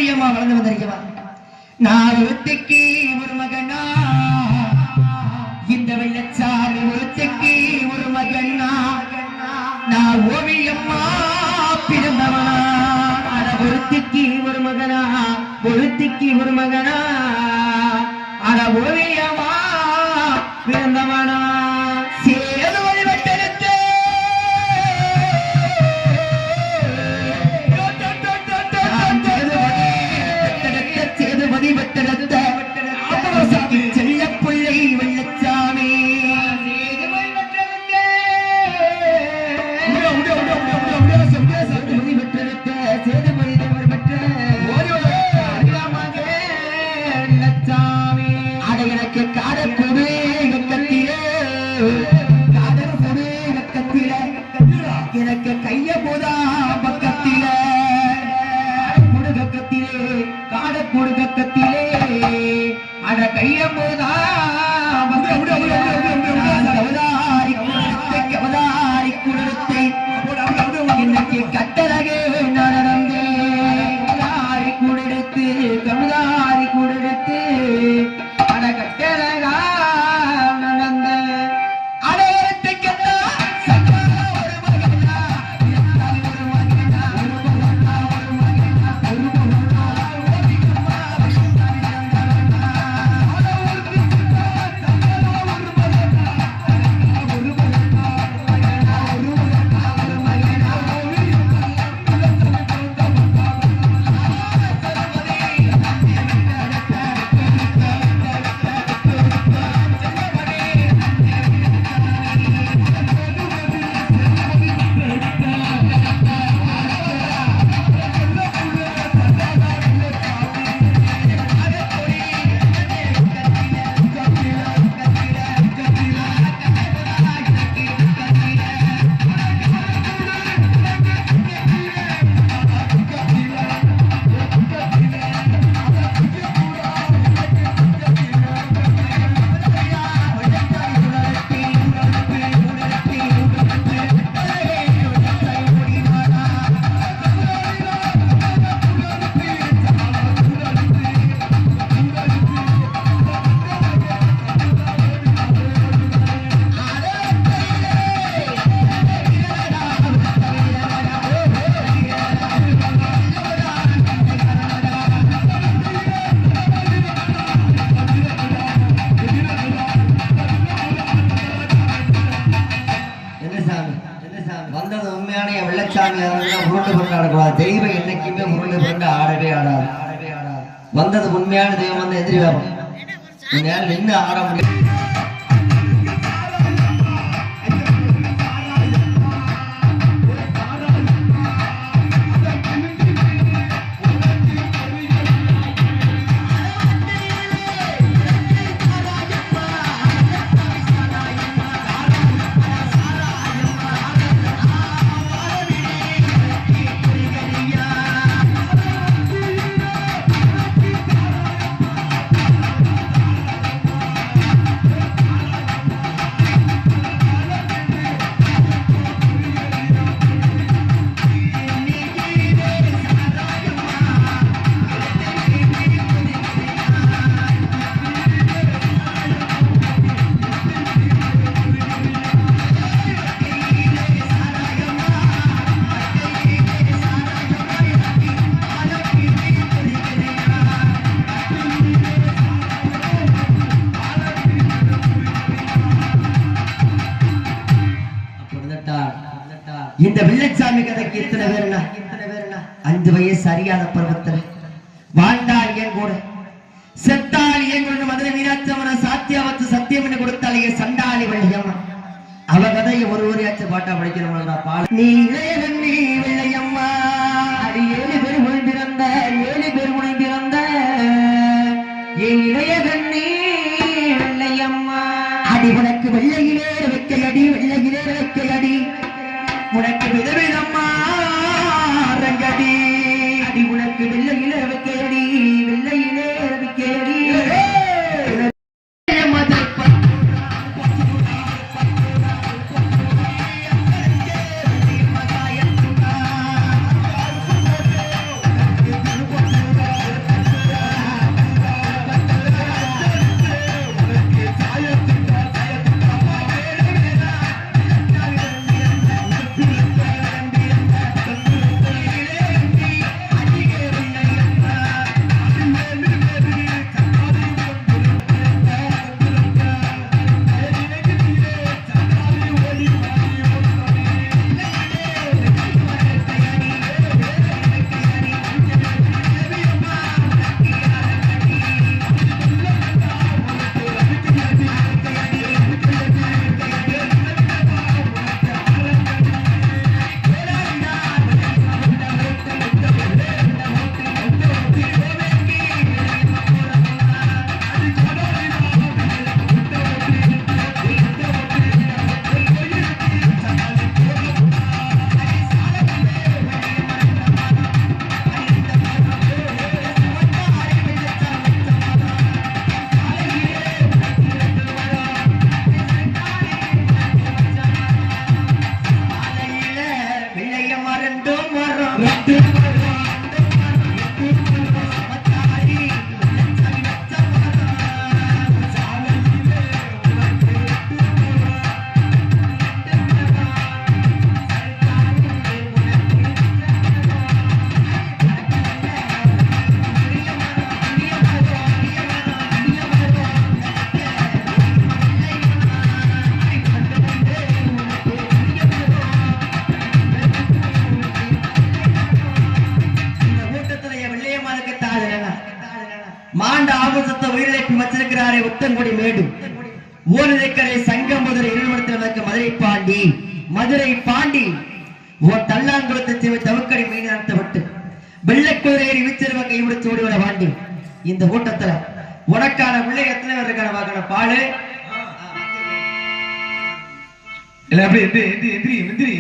ஓவியமா வளர்ந்து வந்திருக்கவா நான் ஒருத்திக்கு ஒரு மகனா இந்த வெள்ளச்சாமி ஒருத்திக்கு ஒரு மகனா நான் ஓவியம்மா பிறந்தவனா ஒருத்திக்கு ஒரு மகனா ஒருத்திக்கு ஒரு மகனா அட ஓவியமா பிறந்தவனா செல்ல பிள்ளை வெள்ளச்சாமி அட எனக்கு காடக்கூடு கத்திலே எனக்கு கைய போதா பக்கத்தில குடுகத்திலே காட குடுகத்திலே அட கைய போதா கவதாரி குடுத்தை இன்னைக்கு கட்டழகே நடந்தே குடுத்து கமுதாரி குடுத்து அட கட்டழகா நடந்த அடையத்தை கட்டா வந்தது உண்மையான வெள்ளச்சாமி உருண்டு கொண்டு ஆடக்கூடாது. தெய்வம் என்னைக்குமே உருண்டு கொண்டு ஆடவே ஆடாது. வந்தது உண்மையான தெய்வம் வந்து எதிரி வேணும் நின்று ஆட முடியும். இந்த வெள்ளச்சாமி கதைக்கு எத்தனை பேருனா 5 வயசு அறியாத பருவத்துல வாழ்ந்தாள் என் கூட செத்தாள் என் கூட மதுரை மீனாட்சம்மன சாத்தியாவத்து சத்தியம் என்று கொடுத்தாலே சண்டாளி வெள்ளையம்மா அவ கதையை ஒருவரையாச்சும் பாட்டா படிக்கணும். நீ இளையவன் நீ வெள்ளையம்மா அது 7 பேர் முனைந்திருந்த 7 பேர் முனைந்திருந்த என் இளையவன் நீ வெள்ளையம்மா அடி உனக்கு வெள்ளையிலே வைக்கையடி வெள்ளையிலே வைக்கையடி உனக்கு விதவிதம்மா ரங்கடி அடி உனக்கு வெள்ளையிலே வைக்கையடி வெள்ளையிலே வைக்கையடி உத்தங்குடி மேடு ஓரிக்கரை சங்கம் முதல் இருவரத்தில் மதுரை பாண்டி ஓர் தள்ளாங்குளத்தை தீவு தவக்கடி மீன் நடத்தப்பட்டு வெள்ளக்குதிரையை விச்சிருவ கைவிடுத்து ஓடிவர வாண்டி. இந்த கூட்டத்துல உனக்கான பிள்ளை எத்தனை பேருக்கான வாக்கான பாலு இல்ல அப்படி